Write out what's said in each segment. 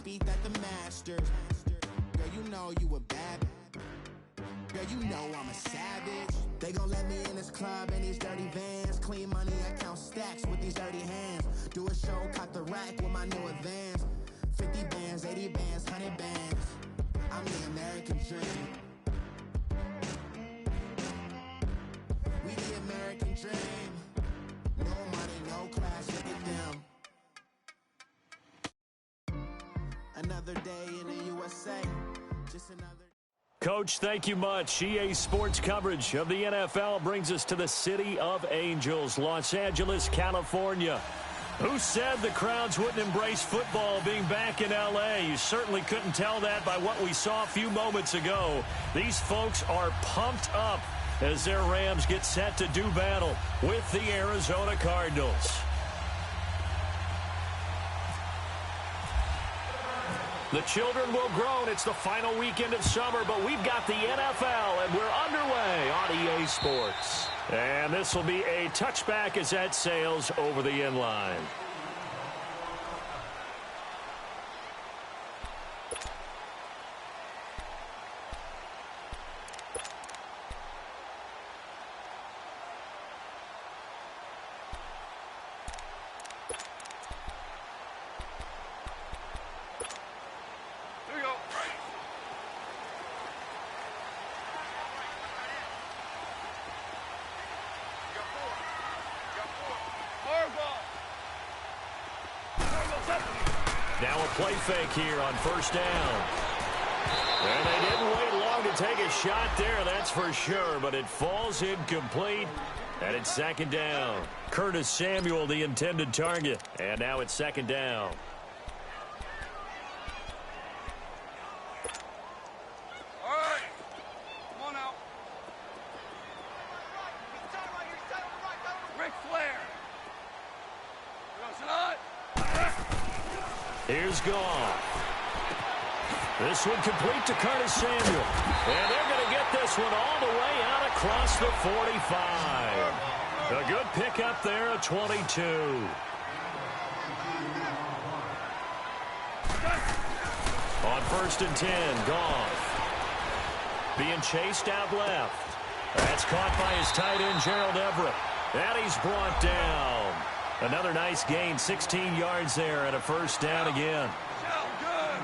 feet at the Masters. Girl, you know you a bad. Girl, you know I'm a savage. They gon' let me in this club in these dirty vans. Clean money, I count stacks with these dirty hands. Do a show, cock the rack with my new advance. 50 bands, 80 bands, 100 bands. I'm the American dream. We the American dream. No money, no class, look at them. Another day in the USA. Just another. Coach, thank you much. EA Sports coverage of the NFL brings us to the City of Angels, Los Angeles, California. Who said the crowds wouldn't embrace football being back in L.A.? You certainly couldn't tell that by what we saw a few moments ago. These folks are pumped up as their Rams get set to do battle with the Arizona Cardinals. The children will groan. It's the final weekend of summer, but we've got the NFL, and we're underway on EA Sports. And this will be a touchback as that sails over the end line. Now a play fake here on first down. And they didn't wait long to take a shot there, that's for sure, but it falls incomplete, and it's second down. Curtis Samuel, the intended target, and now it's second down. Here's Goff. This one complete to Curtis Samuel. And they're going to get this one all the way out across the 45. A good pickup there at 22. On first and 10, Goff. Being chased out left. That's caught by his tight end, Gerald Everett. And he's brought down. Another nice gain, 16 yards there, and a first down again.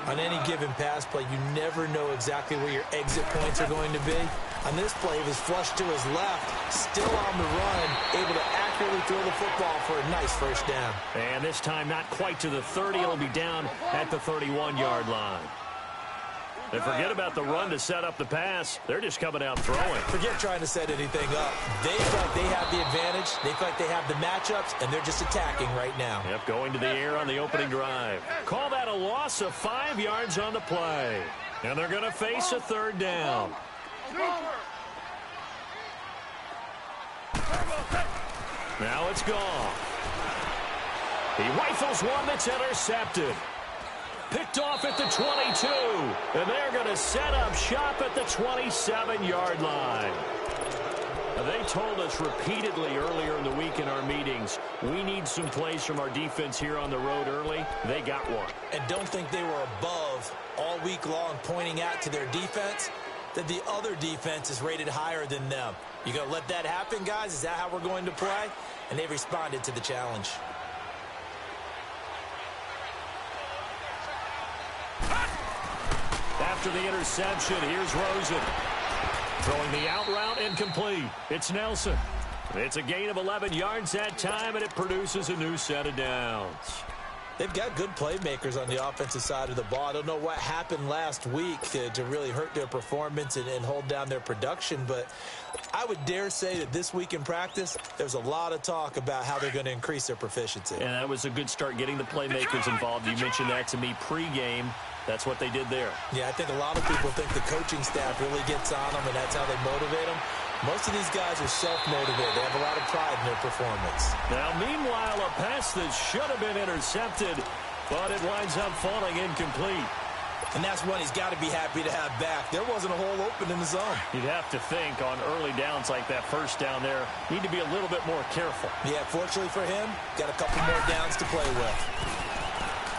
On any given pass play, you never know exactly where your exit points are going to be. On this play, it was flushed to his left, still on the run, able to accurately throw the football for a nice first down. And this time not quite to the 30. It'll be down at the 31-yard line. And forget about the run to set up the pass. They're just coming out throwing. Forget trying to set anything up. They feel like they have the advantage. They feel like they have the matchups, and they're just attacking right now. Yep, going to the air on the opening drive. Call that a loss of 5 yards on the play. And they're going to face a third down. Now it's gone. He rifles one that's intercepted. Picked off at the 22, and they're going to set up shop at the 27-yard line. Now, they told us repeatedly earlier in the week in our meetings, we need some plays from our defense here on the road early. They got one. And don't think they were above all week long pointing out to their defense that the other defense is rated higher than them. You going to let that happen, guys? Is that how we're going to play? And they responded to the challenge. After the interception, here's Rosen. Throwing the out route incomplete. It's Nelson. It's a gain of 11 yards that time, and it produces a new set of downs. They've got good playmakers on the offensive side of the ball. I don't know what happened last week to really hurt their performance and hold down their production, but I would dare say that this week in practice, there's a lot of talk about how they're going to increase their proficiency. And that was a good start getting the playmakers involved. You mentioned that to me pregame. That's what they did there. Yeah, I think a lot of people think the coaching staff really gets on them, and that's how they motivate them. Most of these guys are self-motivated. They have a lot of pride in their performance. Now, meanwhile, a pass that should have been intercepted, but it winds up falling incomplete. And that's one he's got to be happy to have back. There wasn't a hole open in the zone. You'd have to think on early downs like that first down there, need to be a little bit more careful. Yeah, fortunately for him, got a couple more downs to play with.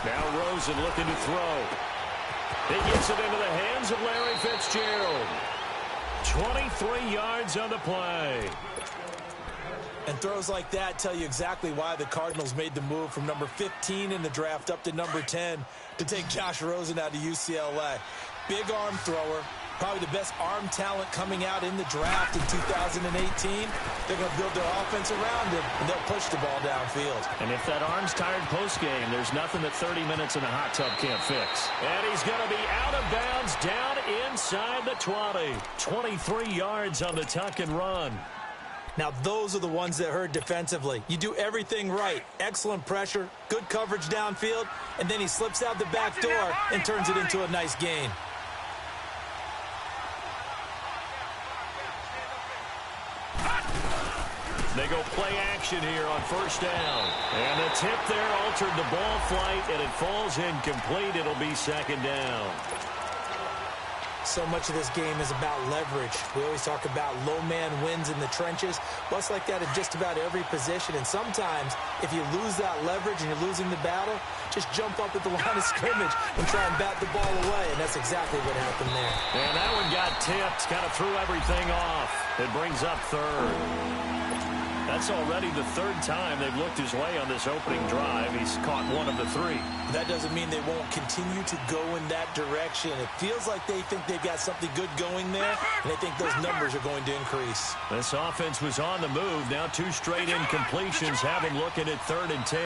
Now Rosen looking to throw. He gets it into the hands of Larry Fitzgerald. 23 yards on the play. And throws like that tell you exactly why the Cardinals made the move from number 15 in the draft up to number 10 to take Josh Rosen out of UCLA. Big arm thrower, probably the best arm talent coming out in the draft in 2018. They're going to build their offense around him, and they'll push the ball downfield. And if that arm's tired post-game, there's nothing that 30 minutes in the hot tub can't fix. And he's going to be out of bounds down inside the 20. 23 yards on the tuck and run. Now, those are the ones that hurt defensively. You do everything right. Excellent pressure, good coverage downfield, and then he slips out the back door and turns it into a nice gain. They go play action here on first down. And the tip there altered the ball flight, and it falls incomplete. It'll be second down. So much of this game is about leverage. We always talk about low man wins in the trenches. Well, it's like that in just about every position. And sometimes, if you lose that leverage and you're losing the battle, just jump up at the line of scrimmage and try and bat the ball away. And that's exactly what happened there. And that one got tipped. Kind of threw everything off. It brings up third. That's already the third time they've looked his way on this opening drive. He's caught one of the three. That doesn't mean they won't continue to go in that direction. It feels like they think they've got something good going there, and they think those numbers are going to increase. This offense was on the move. Now 2 straight incompletions have him looking at 3rd and 10.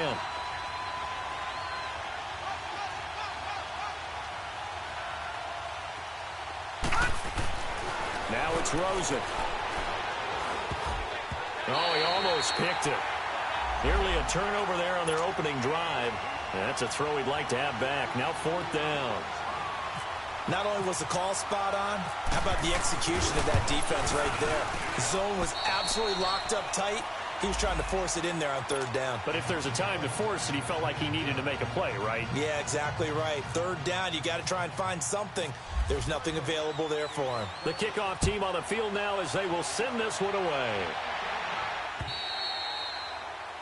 Now it's Rosen. Oh, he almost picked it. Nearly a turnover there on their opening drive. That's a throw he'd like to have back. Now 4th down. Not only was the call spot on, how about the execution of that defense right there? The zone was absolutely locked up tight. He was trying to force it in there on 3rd down. But if there's a time to force it, he felt like he needed to make a play, right? Yeah, exactly right. 3rd down, you got to try and find something. There's nothing available there for him. The kickoff team on the field now as they will send this one away.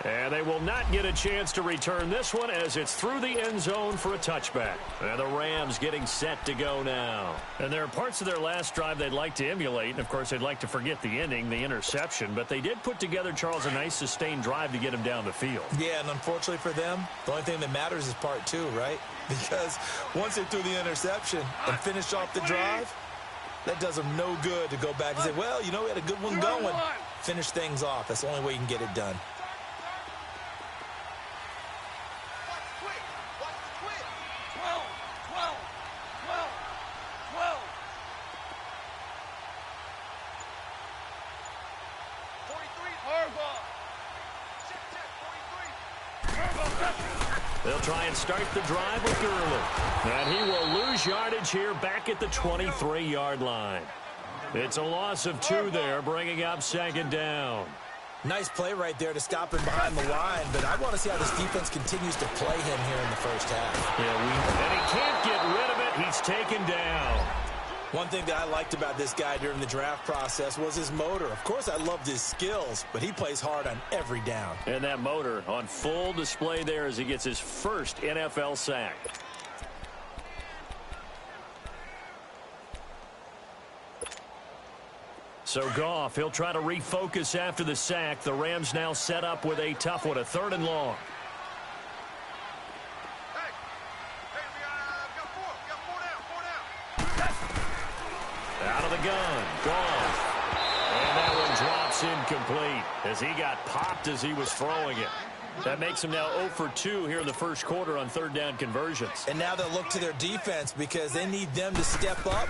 And they will not get a chance to return this one as it's through the end zone for a touchback. And the Rams getting set to go now. And there are parts of their last drive they'd like to emulate. And, of course, they'd like to forget the ending, the interception. But they did put together, Charles, a nice sustained drive to get him down the field. Yeah, and unfortunately for them, the only thing that matters is part 2, right? Because once they threw the interception and finished off the drive, that does them no good to go back and say, well, you know, we had a good one going. Finish things off. That's the only way you can get it done. They'll try and start the drive with Gurley. And he will lose yardage here back at the 23-yard line. It's a loss of 2 there, bringing up 2nd down. Nice play right there to stop him behind the line, but I want to see how this defense continues to play him here in the first half. Yeah, and he can't get rid of it. He's taken down. One thing that I liked about this guy during the draft process was his motor. Of course, I loved his skills, but he plays hard on every down. And that motor on full display there as he gets his first NFL sack. So Goff, he'll try to refocus after the sack. The Rams now set up with a tough one, a 3rd and long. Out of the gun, Goff. And that one drops incomplete as he got popped as he was throwing it. That makes him now 0 for 2 here in the first quarter on 3rd down conversions. And now they'll look to their defense because they need them to step up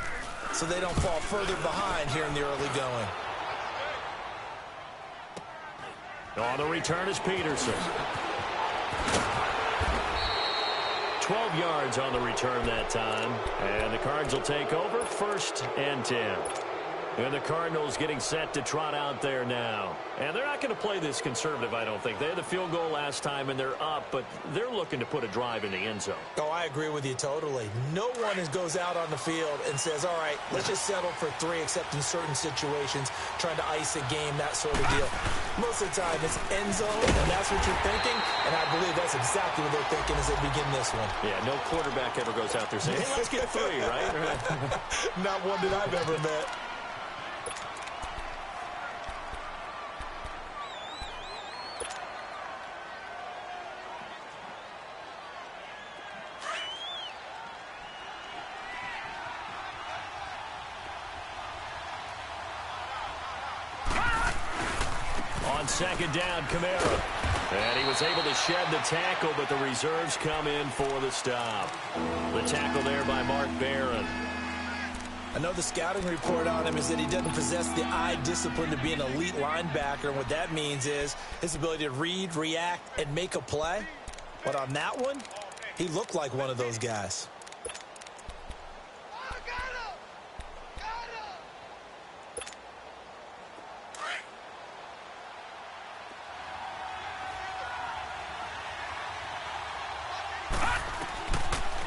so they don't fall further behind here in the early going. On the return is Peterson. 12 yards on the return that time. And the Cards will take over 1st and 10. And the Cardinals getting set to trot out there now. And they're not going to play this conservative, I don't think. They had the field goal last time, and they're up, but they're looking to put a drive in the end zone. Oh, I agree with you totally. No one goes out on the field and says, all right, let's just settle for 3, except in certain situations, trying to ice a game, that sort of deal. Most of the time, it's end zone, and that's what you're thinking, and I believe that's exactly what they're thinking as they begin this one. Yeah, no quarterback ever goes out there saying, hey, let's get 3, right? Not one that I've ever met. On second down, Kamara. And he was able to shed the tackle, but the reserves come in for the stop. The tackle there by Mark Barron. I know the scouting report on him is that he doesn't possess the eye discipline to be an elite linebacker. And what that means is his ability to read, react, and make a play. But on that one, he looked like one of those guys.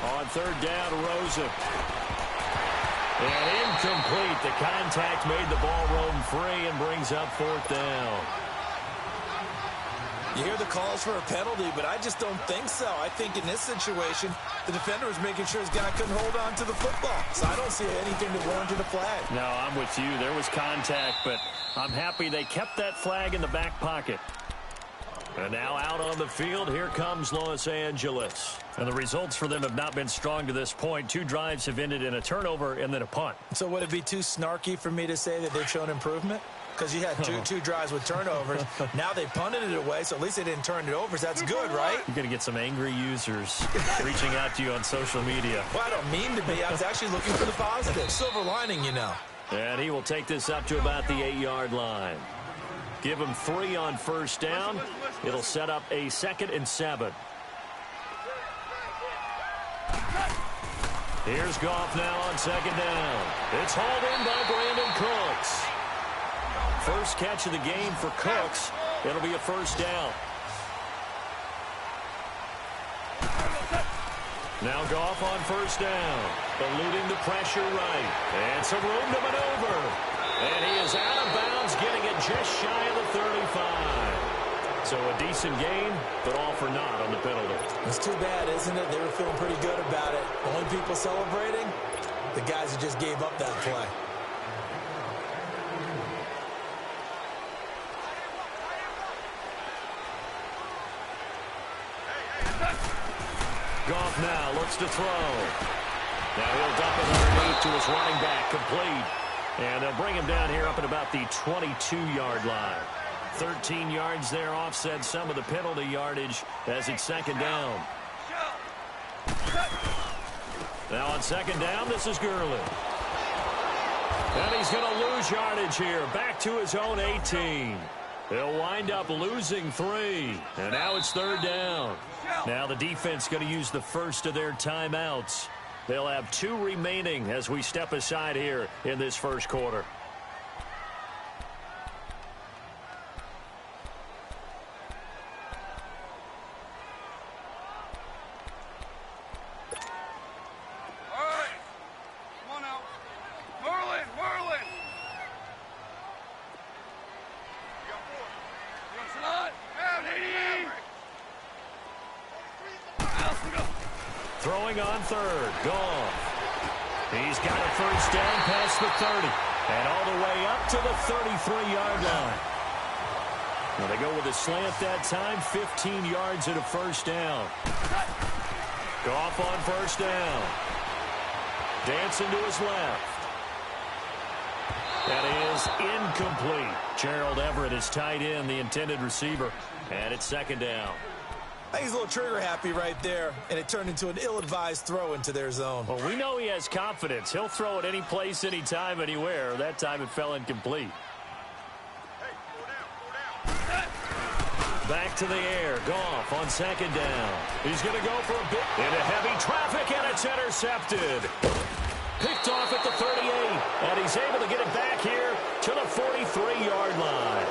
On third down, Rosen. And incomplete. The contact made the ball roam free and brings up fourth down. You hear the calls for a penalty, but I just don't think so. I think in this situation, the defender was making sure his guy couldn't hold on to the football. So I don't see anything that warranted a flag. No, I'm with you. There was contact, but I'm happy they kept that flag in the back pocket. And now out on the field, here comes Los Angeles. And the results for them have not been strong to this point. 2 drives have ended in a turnover and then a punt. So would it be too snarky for me to say that they've shown improvement? Because you had two drives with turnovers. Now they punted it away, so at least they didn't turn it over. So that's good, right? You're going to get some angry users reaching out to you on social media. Well, I don't mean to be. I was actually looking for the positive. Silver lining, you know. And he will take this up to about the 8-yard line. Give him 3 on first down. It'll set up a 2nd and 7. Here's Goff now on second down. It's hauled in by Brandon Cooks. First catch of the game for Cooks. It'll be a first down. Now Goff on first down. Eluding the pressure right. And some room to maneuver. And he is out of bounds, getting it just shy of the 35. So a decent game, but all for naught on the penalty. It's too bad, isn't it? They were feeling pretty good about it. Only people celebrating, the guys who just gave up that play. Goff now looks to throw. Now he'll dump it underneath to his running back, complete. And they'll bring him down here up at about the 22-yard line. 13 yards there, offset some of the penalty yardage as it's second down. Now on second down, this is Gurley. And he's going to lose yardage here, back to his own 18. They'll wind up losing 3. And now it's third down. Now the defense going to use the first of their timeouts. They'll have 2 remaining as we step aside here in this first quarter. All right. Come on now. Merlin. You got 4. You want some on? Throwing on third. Goff. He's got a first down past the 30. And all the way up to the 33-yard line. Now they go with a slant that time. 15 yards and a first down. Goff on first down. Dancing to his left. That is incomplete. Gerald Everett is tied in, the intended receiver. And it's second down. I think he's a little trigger happy right there, and it turned into an ill-advised throw into their zone. Well, we know he has confidence. He'll throw it any place, anytime, anywhere. That time it fell incomplete. Back to the air. Goff on second down. He's going to go for a bit into heavy traffic, and it's intercepted. Picked off at the 38, and he's able to get it back here to the 43-yard line.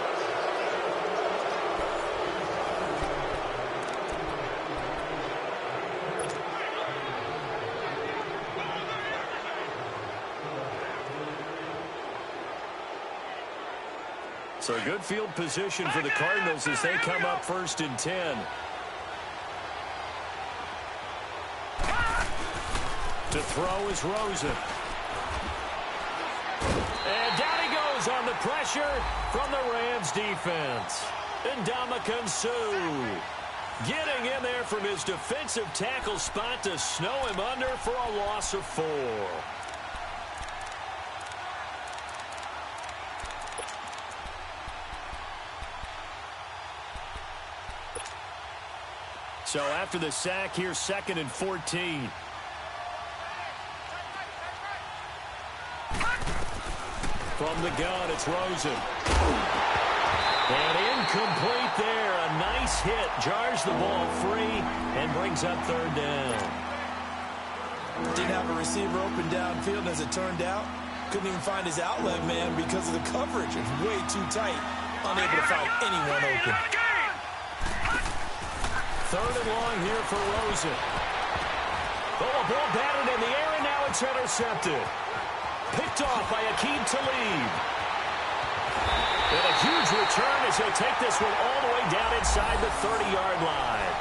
So good field position for the Cardinals as they come up 1st and 10. To throw is Rosen. And down he goes on the pressure from the Rams defense. And Ndamukong Suh getting in there from his defensive tackle spot to snow him under for a loss of 4. So after the sack, here's 2nd and 14. From the gun, it's Rosen. And incomplete there. A nice hit. Jars the ball free and brings up 3rd down. Didn't have a receiver open downfield, and as it turned out, couldn't even find his outlet man because of the coverage. It's way too tight. Unable to find anyone open. 3rd and long here for Rosen. Oh, a ball batted in the air, and now it's intercepted. Picked off by Aqib Talib. And a huge return as he'll take this one all the way down inside the 30-yard line.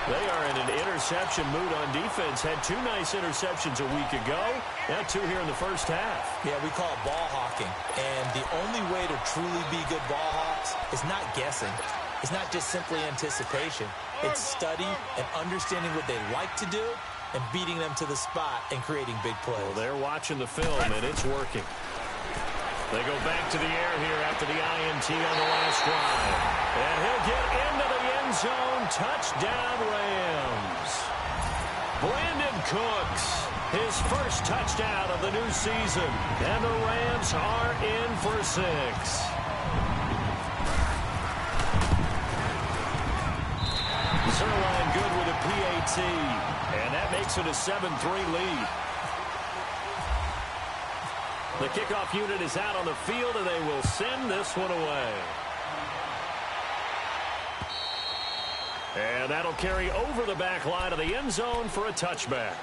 They are in an interception mood on defense. Had 2 nice interceptions a week ago. Now 2 here in the first half. Yeah, we call it ball hawking. And the only way to truly be good ball hawks is not guessing. It's not just simply anticipation. It's study and understanding what they like to do and beating them to the spot and creating big plays. Well, they're watching the film, and it's working. They go back to the air here after the INT on the last drive. And he'll get into the end zone. Touchdown, Rams. Brandon Cooks, his first touchdown of the new season. And the Rams are in for 6. Zerline good with a PAT. And that makes it a 7-3 lead. The kickoff unit is out on the field, and they will send this one away. And that'll carry over the back line of the end zone for a touchback.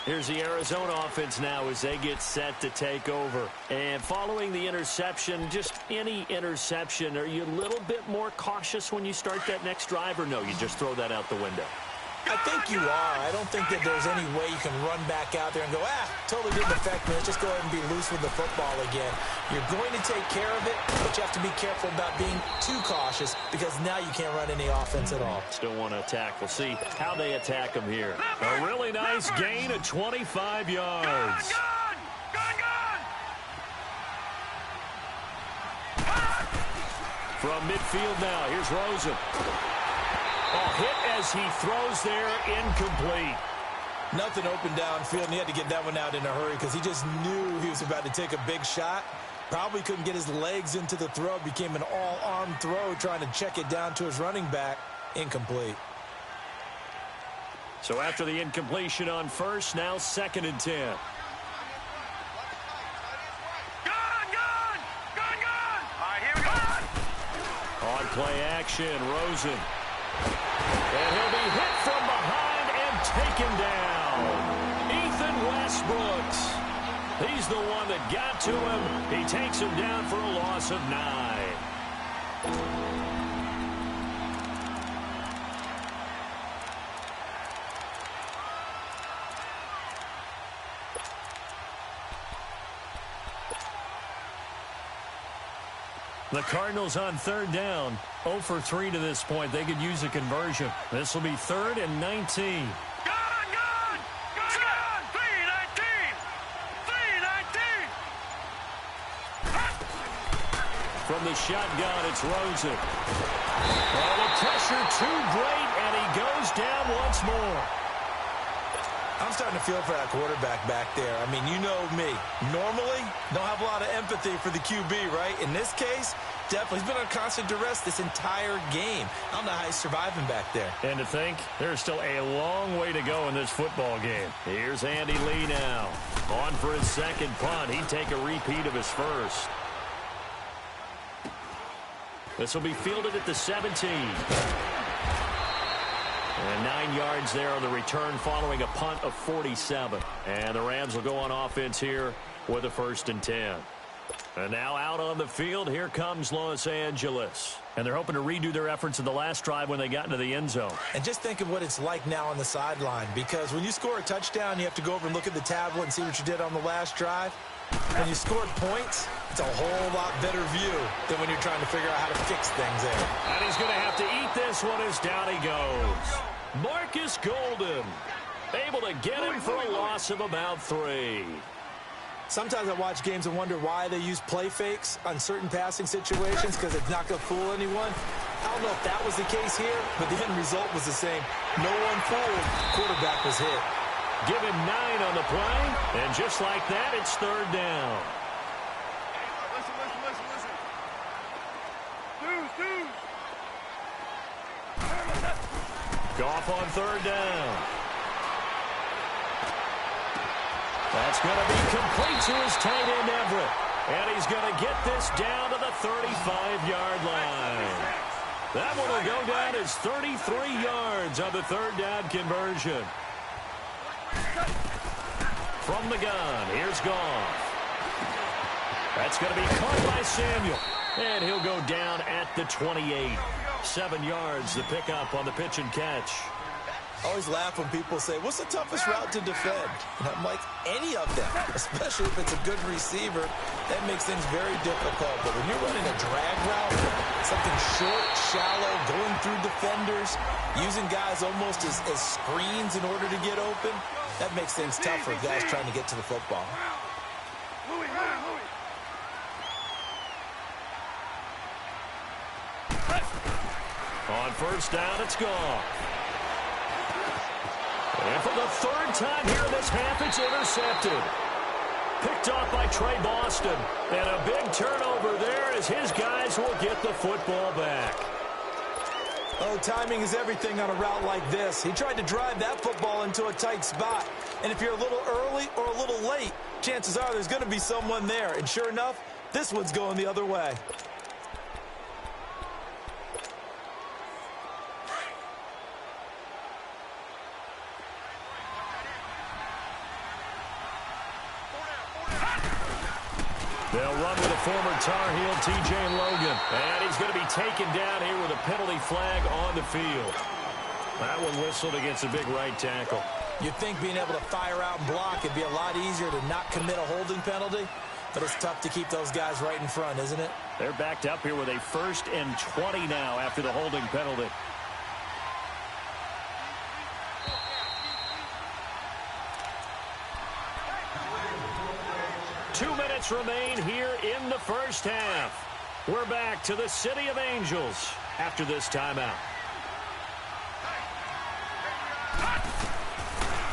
Here's the Arizona offense now as they get set to take over. And following the interception, just any interception, are you a little bit more cautious when you start that next drive, or no, you just throw that out the window? I think you are. I don't think that there's any way you can run back out there and go, totally didn't affect me. Let's just go ahead and be loose with the football again. You're going to take care of it, but you have to be careful about being too cautious because now you can't run any offense at all. Still want to attack. We'll see how they attack them here. A really nice gain of 25 yards. From midfield now, here's Rosen. Hit as he throws there, incomplete. Nothing open downfield, and he had to get that one out in a hurry because he just knew he was about to take a big shot. Probably couldn't get his legs into the throw. Became an all-arm throw trying to check it down to his running back. Incomplete. So after the incompletion on first, now 2nd and 10. On play action, Rosen. And he'll be hit from behind and taken down. Ethan Westbrooks. He's the one that got to him. He takes him down for a loss of 9. The Cardinals on 3rd down. 0 for 3 to this point. They could use a conversion. This will be 3rd and 19. From the shotgun, it's Rosen. Oh, the pressure too great, and he goes down once more. I'm starting to feel for that quarterback back there. I mean, you know me. Normally, don't have a lot of empathy for the QB, right? In this case, definitely. He's been on constant duress this entire game. I don't know how he's surviving back there. And to think, there's still a long way to go in this football game. Here's Andy Lee now. On for his second punt. He'd take a repeat of his first. This will be fielded at the 17. And 9 yards there on the return following a punt of 47. And the Rams will go on offense here with a 1st and 10. And now out on the field, here comes Los Angeles. And they're hoping to redo their efforts in the last drive when they got into the end zone. And just think of what it's like now on the sideline, because when you score a touchdown, you have to go over and look at the tablet and see what you did on the last drive. When you scored points, it's a whole lot better view than when you're trying to figure out how to fix things there. And he's going to have to eat this one as down he goes. Marcus Golden able to get him for a loss of about 3. Sometimes I watch games and wonder why they use play fakes on certain passing situations, because it's not going to fool anyone. I don't know if that was the case here, but the end result was the same. No one fooled. Quarterback was hit. Give him 9 on the play, and just like that, it's 3rd down. Listen. Dude. Goff on 3rd down. That's going to be complete to his tight end, Everett. And he's going to get this down to the 35-yard line. That one will go down as 33 yards on the 3rd down conversion. From the gun, here's Goff. That's going to be caught by Samuel. And he'll go down at the 28. 7 yards, the pickup on the pitch and catch. I always laugh when people say, what's the toughest route to defend? And I'm like, any of them, especially if it's a good receiver. That makes things very difficult. But when you're running a drag route, something short, shallow, going through defenders, using guys almost as screens in order to get open, that makes things tough for guys trying to get to the football. On 1st down, it's gone. And for the 3rd time here in this half, it's intercepted. Picked off by Trey Boston. And a big turnover there as his guys will get the football back. Oh, timing is everything on a route like this. He tried to drive that football into a tight spot. And if you're a little early or a little late, chances are there's going to be someone there. And sure enough, this one's going the other way. They'll run with a former Tar Heel, T.J. Logan. And he's going to be taken down here with a penalty flag on the field. That one whistled against a big right tackle. You'd think being able to fire out and block would be a lot easier to not commit a holding penalty. But it's tough to keep those guys right in front, isn't it? They're backed up here with a 1st and 20 now after the holding penalty. Remain here in the 1st half. We're back to the City of Angels after this timeout.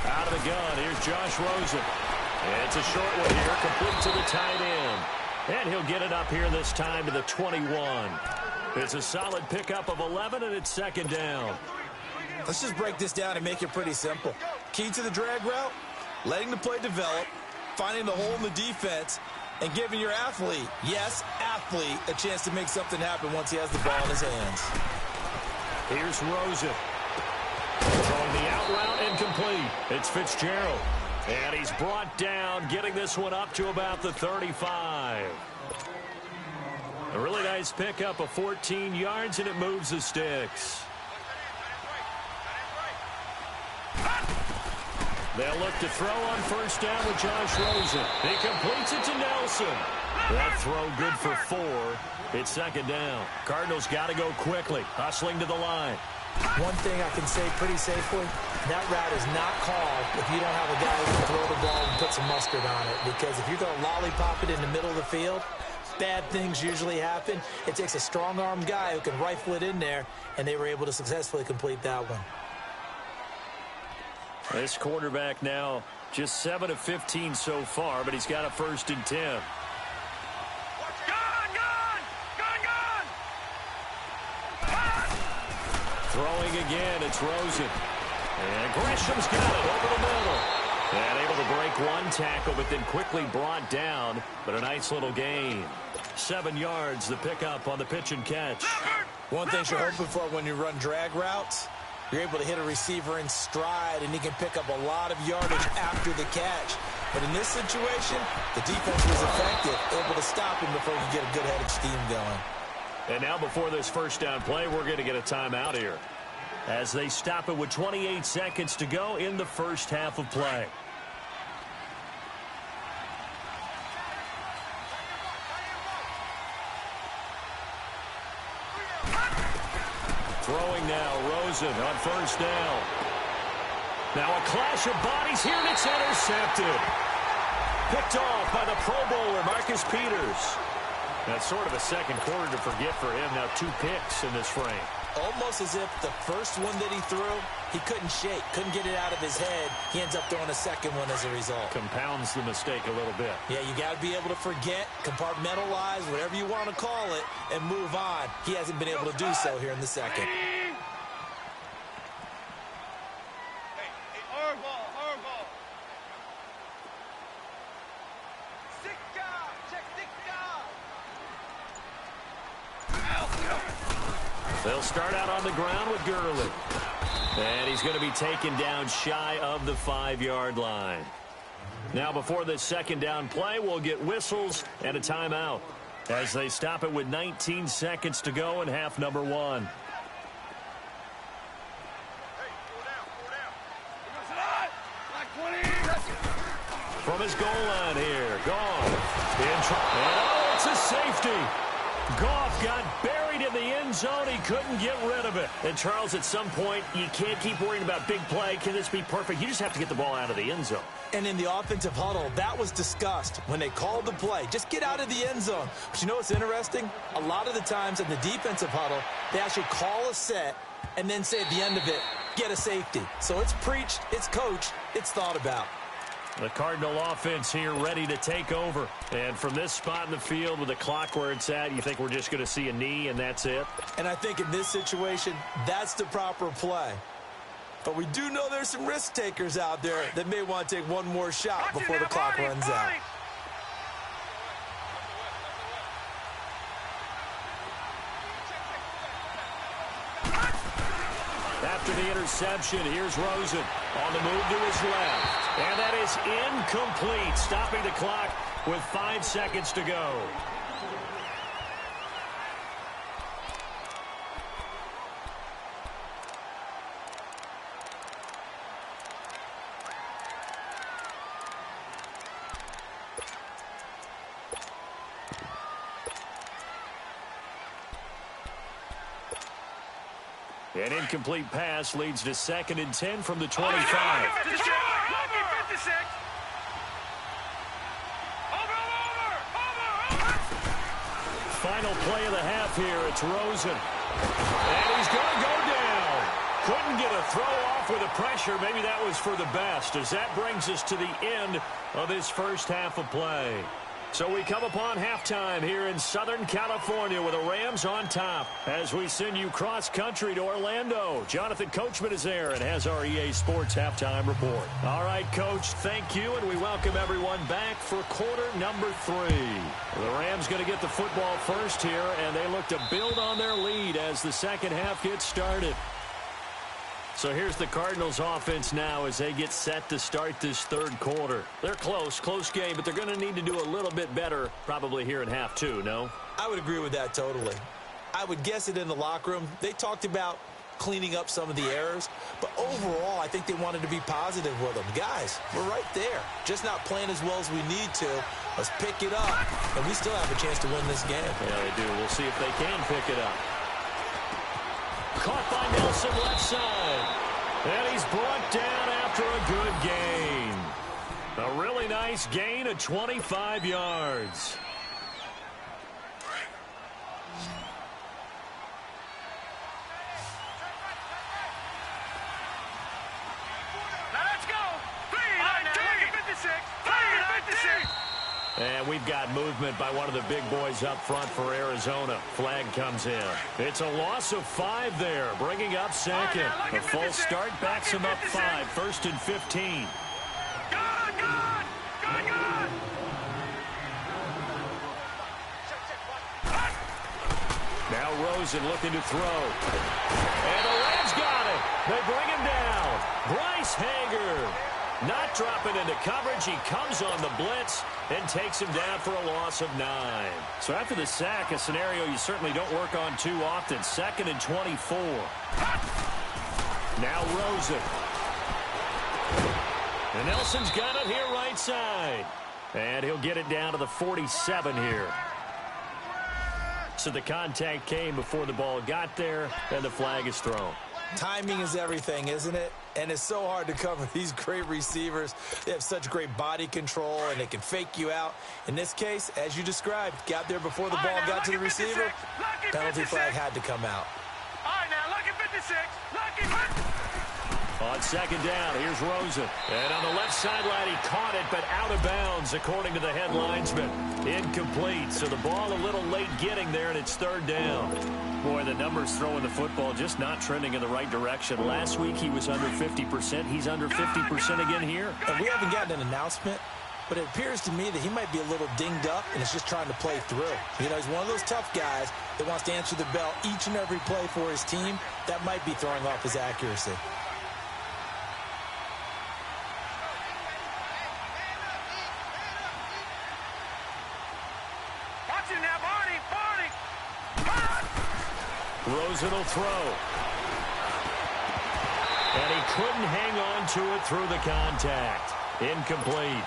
Out of the gun, here's Josh Rosen. It's a short one here, complete to the tight end. And he'll get it up here this time to the 21. It's a solid pickup of 11, and it's 2nd down. Let's just break this down and make it pretty simple. Key to the drag route, letting the play develop, finding the hole in the defense, and giving your athlete, yes, athlete, a chance to make something happen once he has the ball in his hands. Here's Rosen. Throwing the out route incomplete. It's Fitzgerald. And he's brought down, getting this one up to about the 35. A really nice pickup of 14 yards, and it moves the sticks. They'll look to throw on 1st down with Josh Rosen. He completes it to Nelson. That throw good for 4. It's 2nd down. Cardinals got to go quickly, hustling to the line. One thing I can say pretty safely, that route is not called if you don't have a guy who can throw the ball and put some mustard on it. Because if you're going to lollipop it in the middle of the field, bad things usually happen. It takes a strong-armed guy who can rifle it in there, and they were able to successfully complete that one. This quarterback now just 7 of 15 so far, but he's got a 1st and 10. Throwing again, it's Rosen. And Gresham's got it over the middle. And able to break one tackle, but then quickly brought down. But a nice little gain. 7 yards, the pickup on the pitch and catch. One thing you're hoping for when you run drag routes, you're able to hit a receiver in stride, and he can pick up a lot of yardage after the catch. But in this situation, the defense was effective, able to stop him before he could get a good head of steam going. And now before this first down play, we're going to get a timeout here, as they stop it with 28 seconds to go in the first half of play. Throwing now, Rosen on first down. Now a clash of bodies here, and it's intercepted. Picked off by the Pro Bowler, Marcus Peters. That's sort of a second quarter to forget for him. Now 2 picks in this frame. Almost as if the first one that he threw, he couldn't shake, couldn't get it out of his head. He ends up throwing a second one as a result. Compounds the mistake a little bit. Yeah, you got to be able to forget, compartmentalize, whatever you want to call it, and move on. He hasn't been able to do so here in the second. They'll start out on the ground with Gurley. And he's going to be taken down shy of the 5-yard line. Now before this second down play, we'll get whistles and a timeout, as they stop it with 19 seconds to go in half number 1. From his goal line here, Goff. And it's a safety. Goff got buried in the end zone. He couldn't get rid of it. And, Charles, at some point, you can't keep worrying about big play. Can this be perfect? You just have to get the ball out of the end zone. And in the offensive huddle, that was discussed when they called the play. Just get out of the end zone. But you know what's interesting? A lot of the times in the defensive huddle, they actually call a set and then say at the end of it, get a safety. So it's preached, it's coached, it's thought about. The Cardinal offense here ready to take over. And from this spot in the field with the clock where it's at, you think we're just going to see a knee and that's it? And I think in this situation, that's the proper play. But we do know there's some risk takers out there that may want to take one more shot before the clock runs out. After the interception, here's Rosen on the move to his left. And that is incomplete, stopping the clock with 5 seconds to go. An incomplete pass leads to 2nd and 10 from the 25. Final play of the half here. It's Rosen. And he's going to go down. Couldn't get a throw off with the pressure. Maybe that was for the best, as that brings us to the end of this first half of play. So we come upon halftime here in Southern California with the Rams on top as we send you cross-country to Orlando. Jonathan Coachman is there and has our EA Sports halftime report. All right, Coach, thank you, and we welcome everyone back for quarter number 3. The Rams going to get the football first here, and they look to build on their lead as the second half gets started. So here's the Cardinals offense now as they get set to start this third quarter. They're close game, but they're going to need to do a little bit better probably here in half 2, no? I would agree with that totally. I would guess it in the locker room. They talked about cleaning up some of the errors, but overall I think they wanted to be positive with them. Guys, we're right there. Just not playing as well as we need to. Let's pick it up, and we still have a chance to win this game. Yeah, they do. We'll see if they can pick it up. Caught by Nelson left side. And he's brought down after a good gain. A really nice gain of 25 yards. Now let's go. 56. And we've got movement by one of the big boys up front for Arizona. Flag comes in. It's a loss of 5 there, bringing up 2nd. A false start backs him up 5, 1st and 15. Go! Rosen looking to throw. And the Rams got it. They bring him down. Bryce Hager not dropping into coverage. He comes on the blitz and takes him down for a loss of 9. So after the sack, a scenario you certainly don't work on too often. 2nd and 24. Now Rosen. And Nelson's got it here right side. And he'll get it down to the 47 here. So the contact came before the ball got there, and the flag is thrown. Timing is everything, isn't it? And it's so hard to cover these great receivers. They have such great body control, and they can fake you out. In this case, as you described, got there before the ball got to the receiver. Penalty flag had to come out. All right, now, look at 56. Look at 50. On 2nd down, here's Rosen. And on the left sideline, he caught it, but out of bounds, according to the head linesman. Incomplete, so the ball a little late getting there, and it's 3rd down. Boy, the numbers throwing the football just not trending in the right direction. Last week, he was under 50%. He's under 50% again here. And we haven't gotten an announcement, but it appears to me that he might be a little dinged up and is just trying to play through. You know, he's one of those tough guys that wants to answer the bell each and every play for his team. That might be throwing off his accuracy. Rosen will throw. And he couldn't hang on to it through the contact. Incomplete.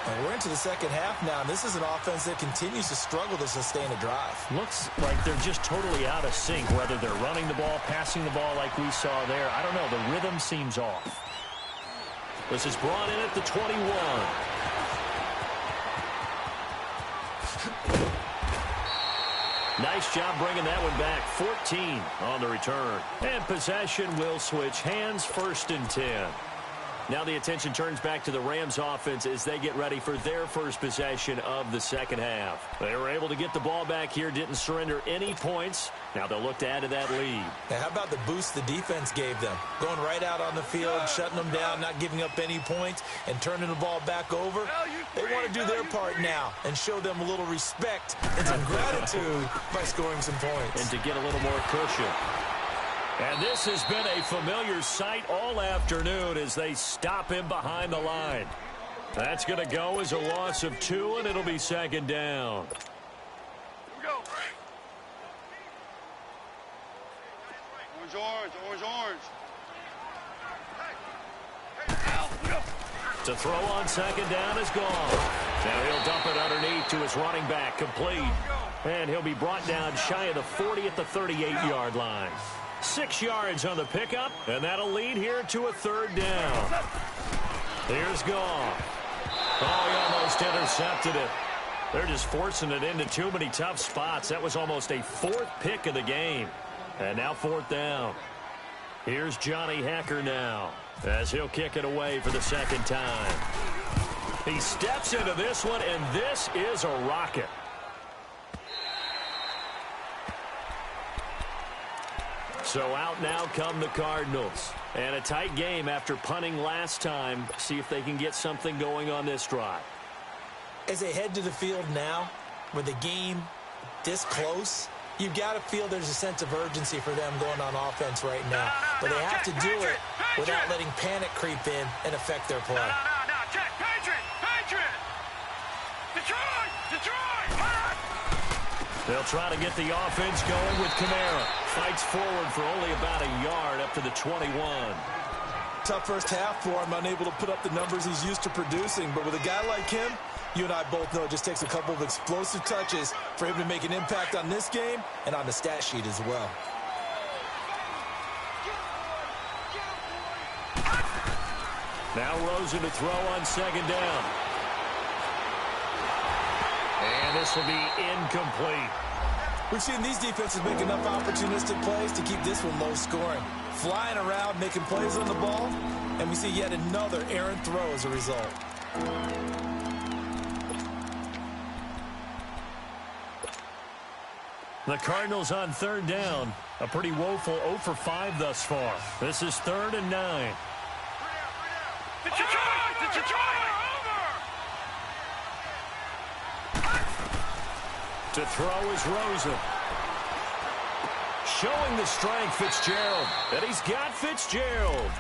And we're into the second half now, and this is an offense that continues to struggle to sustain a drive. Looks like they're just totally out of sync, whether they're running the ball, passing the ball like we saw there. I don't know. The rhythm seems off. This is brought in at the 21. Nice job bringing that one back. 14 on the return. And possession will switch hands. 1st and 10. Now the attention turns back to the Rams offense as they get ready for their first possession of the second half. They were able to get the ball back here, didn't surrender any points. Now they'll look to add to that lead. Now how about the boost the defense gave them? Going right out on the field, shutting them down, not giving up any points, and turning the ball back over. They want to do their part now and show them a little respect and some gratitude by scoring some points. And to get a little more cushion. And this has been a familiar sight all afternoon as they stop him behind the line. That's going to go as a loss of 2, and it'll be 2nd down. Here we go. Orange, orange, orange. To throw on 2nd down is gone. Now he'll dump it underneath to his running back, complete. And he'll be brought down shy of the 40 at the 38-yard line. 6 yards on the pickup, and that'll lead here to a 3rd down. Here's Goff. Oh, he almost intercepted it. They're just forcing it into too many tough spots. That was almost a 4th pick of the game. And now 4th down. Here's Johnny Hekker now as he'll kick it away for the 2nd time. He steps into this one, and this is a rocket. So out now come the Cardinals. And a tight game after punting last time. See if they can get something going on this drive. As they head to the field now, with the game this close, you've got to feel there's a sense of urgency for them going on offense right now. But they have to do it without letting panic creep in and affect their play. No, check. Patriot. Detroit. They'll try to get the offense going with Kamara. Fights forward for only about a yard up to the 21. Tough first half for him, unable to put up the numbers he's used to producing. But with a guy like him, you and I both know it just takes a couple of explosive touches for him to make an impact on this game and on the stat sheet as well. Now Rosen to throw on 2nd down. And this will be incomplete. We've seen these defenses make enough opportunistic plays to keep this one low scoring. Flying around, making plays on the ball, and we see yet another errant throw as a result. The Cardinals on 3rd down. A pretty woeful 0 for 5 thus far. This is 3rd and 9. Detroit! To throw is Rosen. showing the strength, Fitzgerald. And he's got Fitzgerald.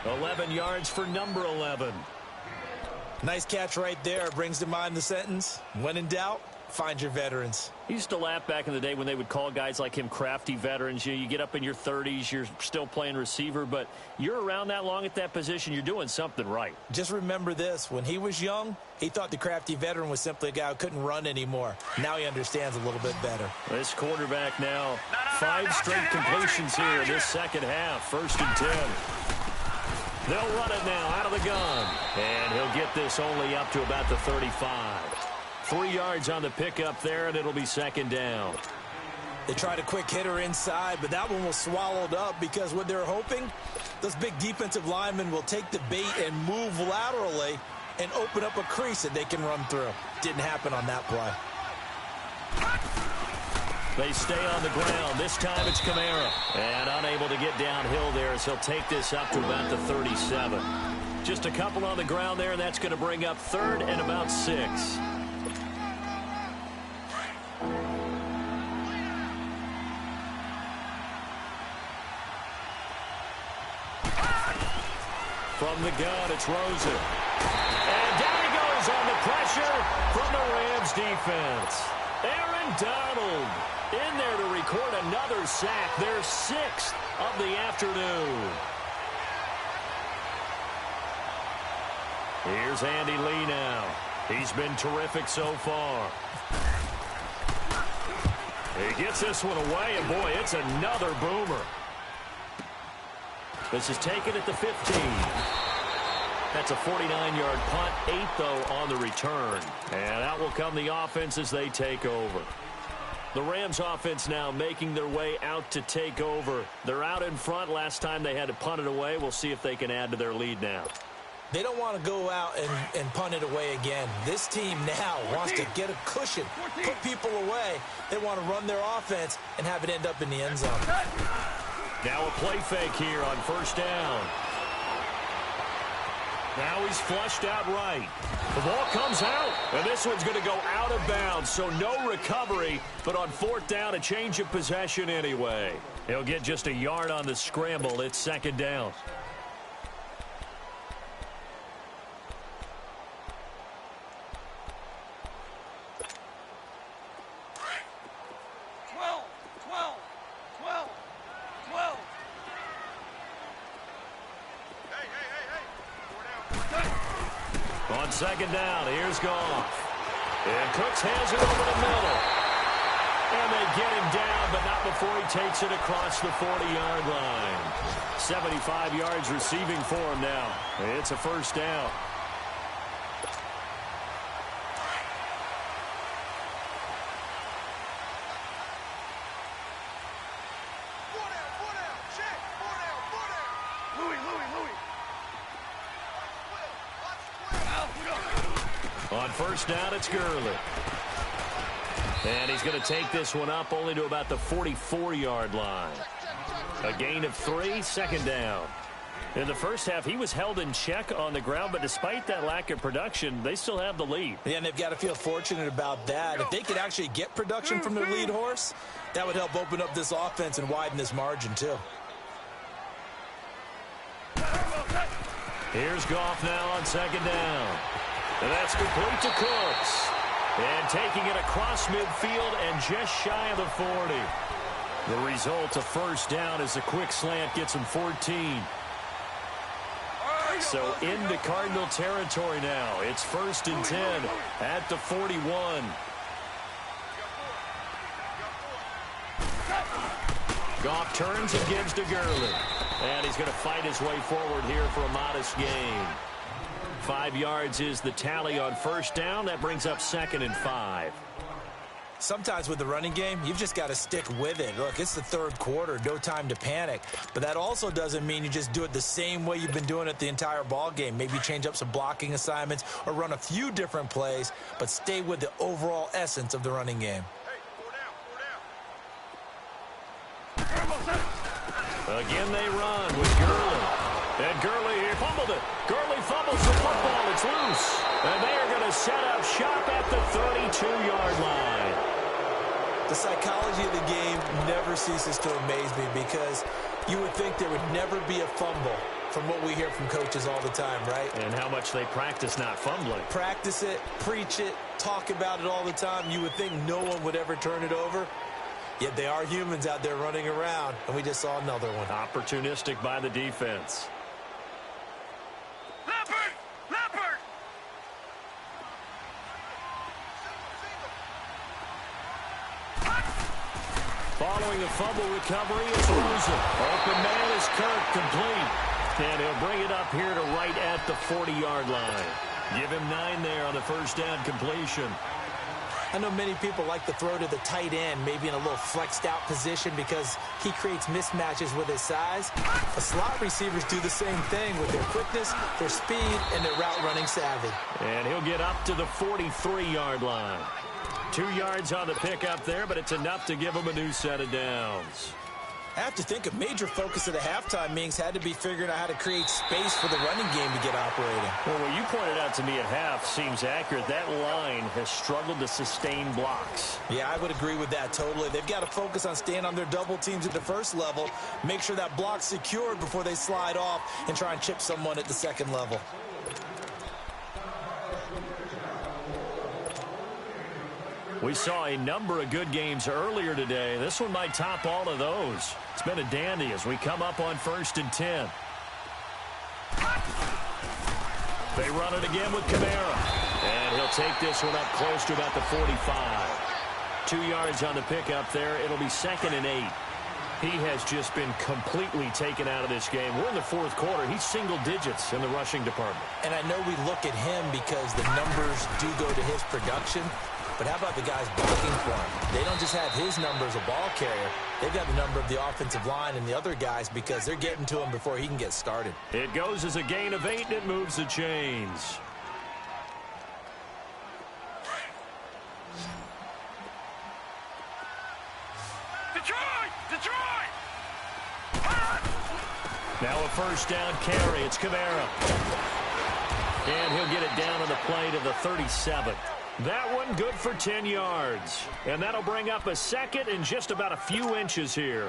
11 yards for number 11. Nice catch right there. Brings to mind the sentence, when in doubt, find your veterans. He used to laugh back in the day when they would call guys like him crafty veterans. You get up in your 30s, you're still playing receiver, but you're around that long at that position, you're doing something right. Just remember this. When he was young, he thought the crafty veteran was simply a guy who couldn't run anymore. Now he understands a little bit better. This quarterback now, 5 straight completions here in this second half. 1st and 10. They'll run it now out of the gun. And he'll get this only up to about the 35. 3 yards on the pickup there, and it'll be 2nd down. They tried a quick hitter inside, but that one was swallowed up because what they're hoping, those big defensive linemen will take the bait and move laterally and open up a crease that they can run through. Didn't happen on that play. They stay on the ground. This time it's Kamara. And unable to get downhill there as he'll take this up to about the 37. Just a couple on the ground there, and that's going to bring up 3rd and about 6. From the gun, it's Rosen. And down he goes on the pressure from the Rams defense. Aaron Donald in there to record another sack. Their 6th of the afternoon. Here's Andy Lee now. He's been terrific so far. He gets this one away, and boy, it's another boomer. This is taken at the 15. That's a 49-yard punt, 8 though on the return. And out will come the offense as they take over. The Rams offense now making their way out to take over. They're out in front. Last time they had to punt it away. We'll see if they can add to their lead now. They don't want to go out and punt it away again. This team now wants to get a cushion, put people away. They want to run their offense and have it end up in the end zone. Now a play fake here on 1st down. Now he's flushed out right. The ball comes out, and this one's going to go out of bounds, so no recovery, but on 4th down, a change of possession anyway. He'll get just a yard on the scramble. It's 2nd down. On 2nd down, here's Goff. And Cooks has it over the middle. And they get him down, but not before he takes it across the 40-yard line. 75 yards receiving for him now. It's a 1st down. On 1st down, it's Gurley. And he's going to take this one up only to about the 44-yard line. A gain of 3, 2nd down. In the first half, he was held in check on the ground, but despite that lack of production, they still have the lead. Yeah, and they've got to feel fortunate about that. If they could actually get production from their lead horse, that would help open up this offense and widen this margin, too. Here's Goff now on 2nd down. And that's complete to Cooks. And taking it across midfield and just shy of the 40. The result, a 1st down as a quick slant gets him 14. So into Cardinal territory now. It's 1st and 10 at the 41. Goff turns and gives to Gurley. And he's going to fight his way forward here for a modest gain. 5 yards is the tally on 1st down. That brings up 2nd and 5. Sometimes with the running game, you've just got to stick with it. Look, it's the 3rd quarter, no time to panic. But that also doesn't mean you just do it the same way you've been doing it the entire ball game. Maybe change up some blocking assignments or run a few different plays, but stay with the overall essence of the running game. Again, they run with Gurley. And Gurley here fumbled it. Gurley fumbles the football. It's loose. And they are going to set up shop at the 32-yard line. The psychology of the game never ceases to amaze me because you would think there would never be a fumble from what we hear from coaches all the time, right? And how much they practice not fumbling. Practice it, preach it, talk about it all the time. You would think no one would ever turn it over. Yet they are humans out there running around, and we just saw another one. Opportunistic by the defense. Leopard! Leopard! Following the fumble recovery is Rosen. Open man is Kirk, complete. And he'll bring it up here to right at the 40-yard line. Give him 9 there on the first down completion. I know many people like to throw to the tight end, maybe in a little flexed out position because he creates mismatches with his size. The slot receivers do the same thing with their quickness, their speed, and their route running savvy. And he'll get up to the 43-yard line. 2 yards on the pickup there, but it's enough to give him a new set of downs. I have to think a major focus of the halftime meetings had to be figuring out how to create space for the running game to get operating. Well, what you pointed out to me at half seems accurate. That line has struggled to sustain blocks. Yeah, I would agree with that totally. They've got to focus on staying on their double teams at the first level, make sure that block's secured before they slide off and try and chip someone at the second level. We saw a number of good games earlier today. This one might top all of those. It's been a dandy as we come up on 1st and 10. They run it again with Kamara. And he'll take this one up close to about the 45. 2 yards on the pickup there. It'll be 2nd and 8. He has just been completely taken out of this game. We're in the 4th quarter. He's single digits in the rushing department. And I know we look at him because the numbers do go to his production. But how about the guys blocking for him? They don't just have his number as a ball carrier. They've got the number of the offensive line and the other guys because they're getting to him before he can get started. It goes as a gain of 8, and it moves the chains. Detroit! Detroit! Now a first down carry. It's Kamara. And he'll get it down on the play to the 37. That one good for 10 yards. And that'll bring up a 2nd and just about a few inches here.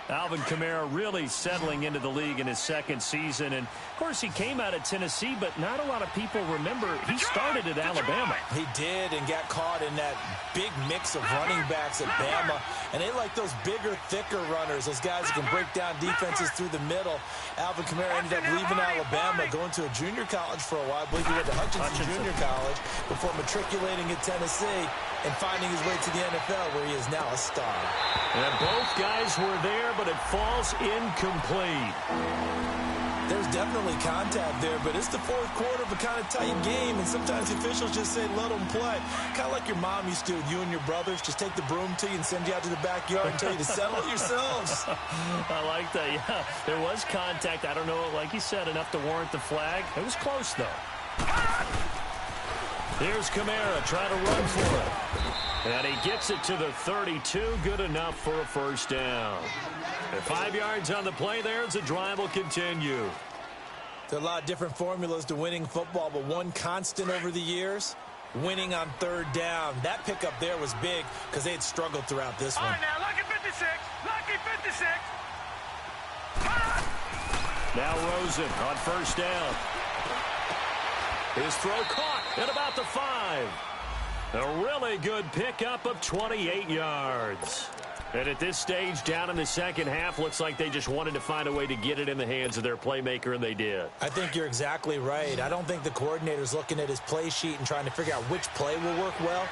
Alvin Kamara really settling into the league in his 2nd season. And, of course, he came out of Tennessee, but not a lot of people remember he started at Alabama. He did and got caught in that big mix of running backs at Bama. And they like those bigger, thicker runners, those guys who can break down defenses through the middle. Alvin Kamara ended up leaving Alabama, going to a junior college for a while. I believe he went to Hutchinson Junior College before matriculating at Tennessee and finding his way to the NFL, where he is now a star. And both guys were there, but it falls incomplete. There's definitely contact there, but it's the 4th quarter of a kind of tight game, and sometimes the officials just say, let them play. Kind of like your mom used to with you and your brothers. Just take the broom to you and send you out to the backyard and tell you to settle it yourselves. I like that, yeah. There was contact. I don't know, like you said, enough to warrant the flag. It was close, though. Here's Kamara trying to run for it. And he gets it to the 32. Good enough for a first down. And 5 yards on the play there as the drive will continue. There are a lot of different formulas to winning football, but one constant over the years, winning on 3rd down. That pickup there was big because they had struggled throughout this one. All right, now, lucky 56. Lucky 56. Now Rosen on first down. His throw caught at about the 5. A really good pickup of 28 yards. And at this stage, down in the second half, looks like they just wanted to find a way to get it in the hands of their playmaker, and they did. I think you're exactly right. I don't think the coordinator's looking at his play sheet and trying to figure out which play will work well.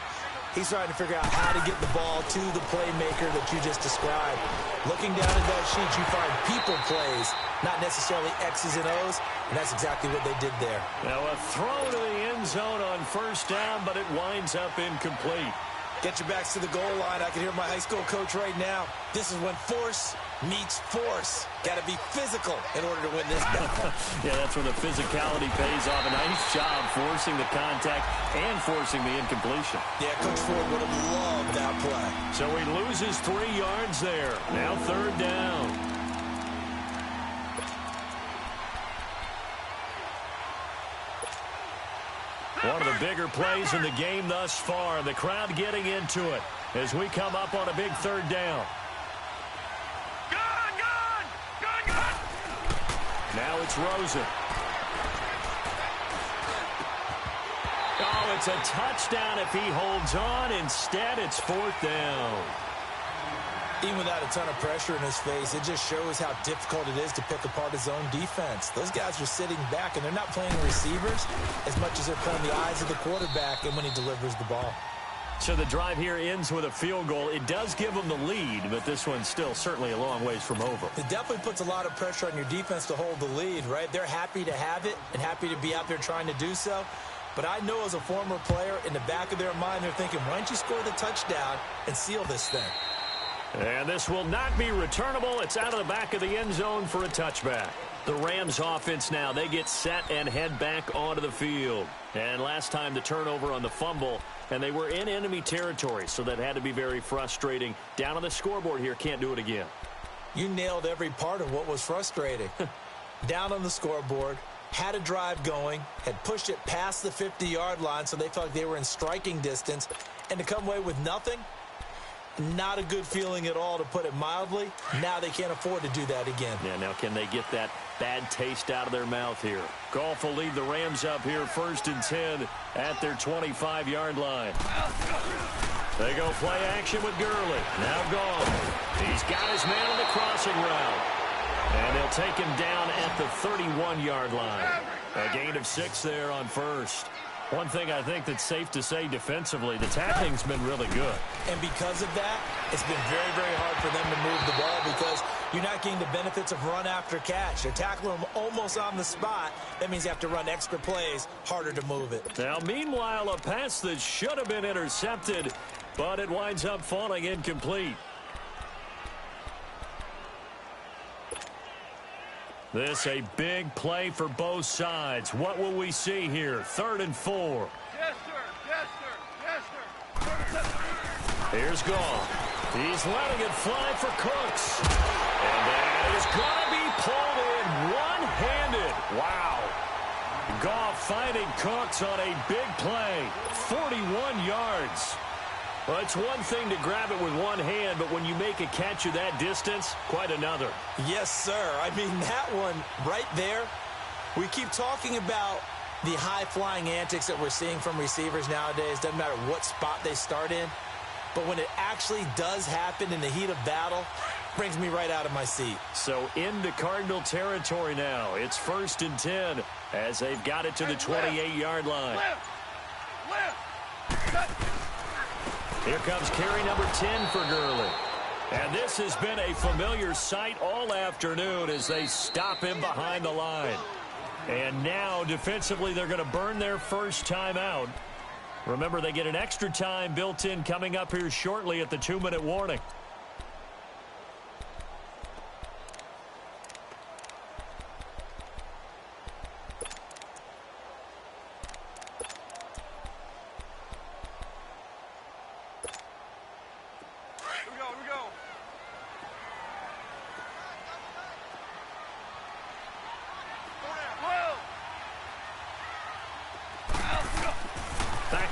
He's trying to figure out how to get the ball to the playmaker that you just described. Looking down at that sheet, you find people plays, not necessarily X's and O's, and that's exactly what they did there. Now a throw to the end zone on first down, but it winds up incomplete. Get your backs to the goal line. I can hear my high school coach right now. This is when force meets force. Got to be physical in order to win this battle. Yeah, that's when the physicality pays off. A nice job forcing the contact and forcing the incompletion. Yeah, Coach Ford would have loved that play. So he loses 3 yards there. Now 3rd down. One of the bigger plays in the game thus far. The crowd getting into it as we come up on a big third down. Gun, gun! Gun, gun! Now it's Rosen. Oh, it's a touchdown if he holds on. Instead, it's fourth down. Even without a ton of pressure in his face, it just shows how difficult it is to pick apart his own defense. Those guys are sitting back, and they're not playing receivers as much as they're playing the eyes of the quarterback and when he delivers the ball. So the drive here ends with a field goal. It does give them the lead, but this one's still certainly a long ways from over. It definitely puts a lot of pressure on your defense to hold the lead, right? They're happy to have it and happy to be out there trying to do so. But I know as a former player, in the back of their mind, they're thinking, why don't you score the touchdown and seal this thing? And this will not be returnable. It's out of the back of the end zone for a touchback. The Rams offense now, they get set and head back onto the field. And last time the turnover on the fumble, and they were in enemy territory, so that had to be very frustrating. Down on the scoreboard here, can't do it again. You nailed every part of what was frustrating. Down on the scoreboard, had a drive going, had pushed it past the 50-yard line so they felt like they were in striking distance, and to come away with nothing, not a good feeling at all, to put it mildly. Now they can't afford to do that again. Yeah, now can they get that bad taste out of their mouth here? Goff will lead the Rams up here 1st and 10 at their 25-yard line. They go play action with Gurley. Now Goff. He's got his man on the crossing route. And they'll take him down at the 31-yard line. A gain of 6 there on first. One thing I think that's safe to say defensively, the tackling's been really good. And because of that, it's been very, very hard for them to move the ball because you're not getting the benefits of run after catch. They're tackling them almost on the spot. That means you have to run extra plays, harder to move it. Now, meanwhile, a pass that should have been intercepted, but it winds up falling incomplete. This a big play for both sides. What will we see here? 3rd and 4. Yes, sir. Yes, sir. Yes, sir. Here's Goff. He's letting it fly for Cooks. And that is going to be pulled in one-handed. Wow. Goff finding Cooks on a big play. 41 yards. Well, it's one thing to grab it with one hand, but when you make a catch of that distance, quite another. Yes, sir. I mean, that one right there, we keep talking about the high-flying antics that we're seeing from receivers nowadays. Doesn't matter what spot they start in. But when it actually does happen in the heat of battle, brings me right out of my seat. So into Cardinal territory now. It's 1st and 10 as they've got it to the 28-yard line. Here comes carry number 10 for Gurley. And this has been a familiar sight all afternoon as they stop him behind the line. And now, defensively, they're going to burn their first time out. Remember, they get an extra time built in coming up here shortly at the 2-minute warning.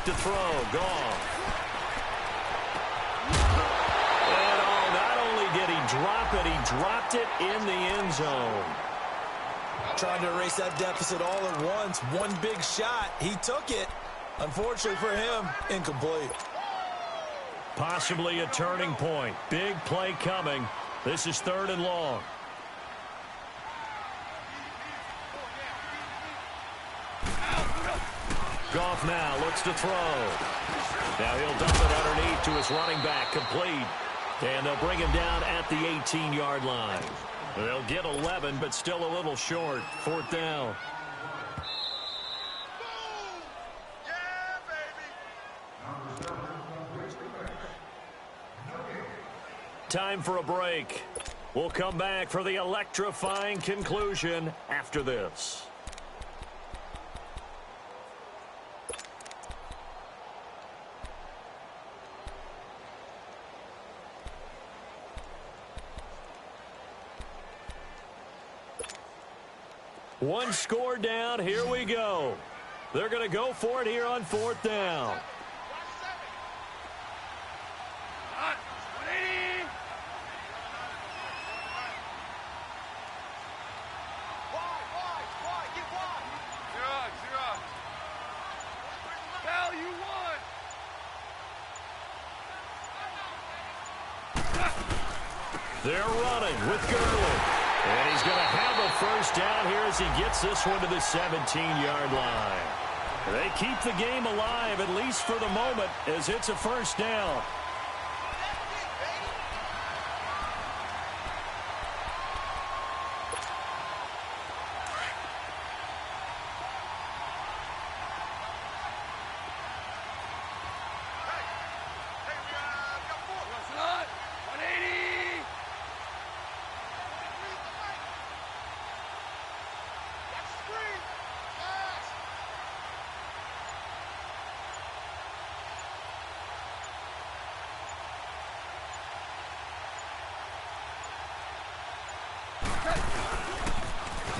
To throw, Goff. And not only did he drop it, he dropped it in the end zone. Trying to erase that deficit all at once. One big shot. He took it. Unfortunately for him, incomplete. Possibly a turning point. Big play coming. This is 3rd and long. Goff now looks to throw. Now he'll dump it underneath to his running back, complete. And they'll bring him down at the 18-yard line. They'll get 11, but still a little short. 4th down. Time for a break. We'll come back for the electrifying conclusion after this. One score down. Here we go. They're going to go for it here on 4th down. They're running with Gurley. And he's going to have a first down here as he gets this one to the 17-yard line. They keep the game alive, at least for the moment, as it's a first down.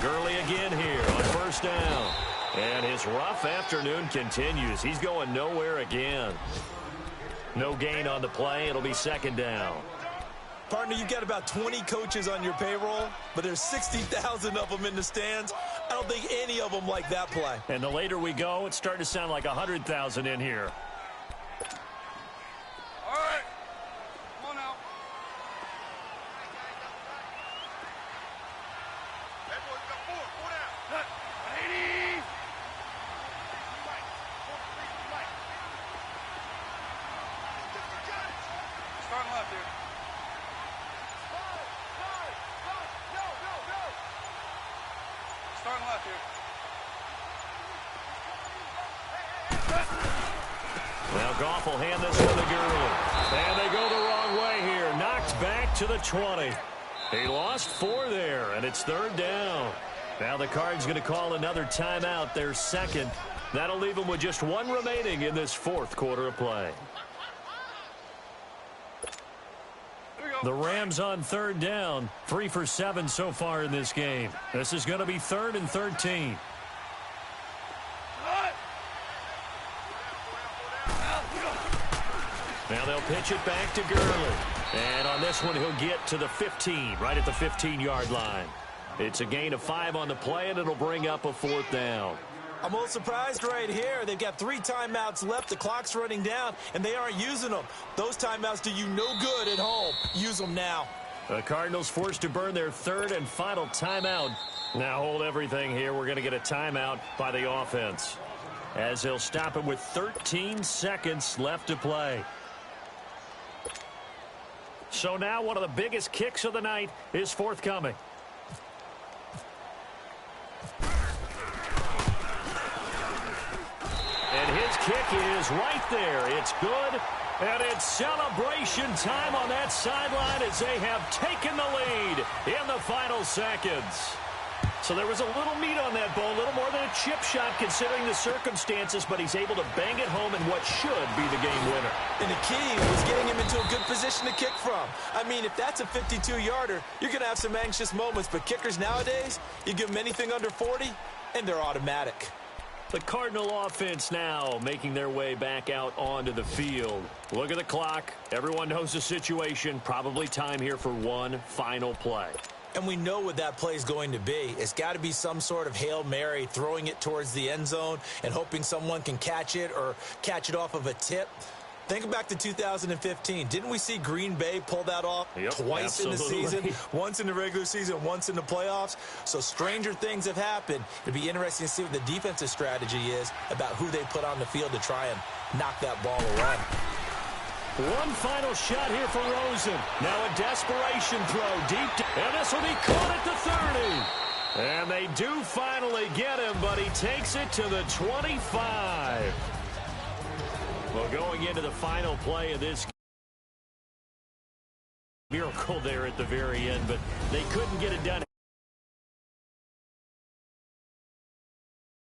Gurley again here on first down. And his rough afternoon continues. He's going nowhere again. No gain on the play. It'll be 2nd down. Partner, you've got about 20 coaches on your payroll, but there's 60,000 of them in the stands. I don't think any of them like that play. And the later we go, it's starting to sound like 100,000 in here. Now Goff will hand this one to Gurley. And they go the wrong way here. Knocked back to the 20. He lost 4 there, and it's 3rd down. Now the Cards going to call another timeout, their 2nd. That'll leave them with just 1 remaining in this 4th quarter of play. The Rams on 3rd down. 3 for 7 so far in this game. This is going to be 3rd and 13. Now they'll pitch it back to Gurley. And on this one, he'll get to the 15, right at the 15-yard line. It's a gain of 5 on the play, and it'll bring up a 4th down. I'm a little surprised right here. They've got 3 timeouts left. The clock's running down, and they aren't using them. Those timeouts do you no good at home. Use them now. The Cardinals forced to burn their 3rd and final timeout. Now hold everything here. We're going to get a timeout by the offense, as they'll stop it with 13 seconds left to play. So now one of the biggest kicks of the night is forthcoming. And his kick is right there. It's good. And it's celebration time on that sideline as they have taken the lead in the final seconds. So there was a little meat on that ball, a little more than a chip shot considering the circumstances, but he's able to bang it home in what should be the game winner. And the key was getting him into a good position to kick from. I mean, if that's a 52-yarder, you're going to have some anxious moments, but kickers nowadays, you give them anything under 40, and they're automatic. The Cardinal offense now making their way back out onto the field. Look at the clock. Everyone knows the situation. Probably time here for one final play. And we know what that play is going to be. It's got to be some sort of Hail Mary, throwing it towards the end zone and hoping someone can catch it or catch it off of a tip. Think back to 2015. Didn't we see Green Bay pull that off twice in the season? Once in the regular season, once in the playoffs. So stranger things have happened. It'd be interesting to see what the defensive strategy is about who they put on the field to try and knock that ball away. One final shot here for Rosen. Now a desperation throw deep. And this will be caught at the 30. And they do finally get him, but he takes it to the 25. Well, going into the final play of this miracle there at the very end, but they couldn't get it done.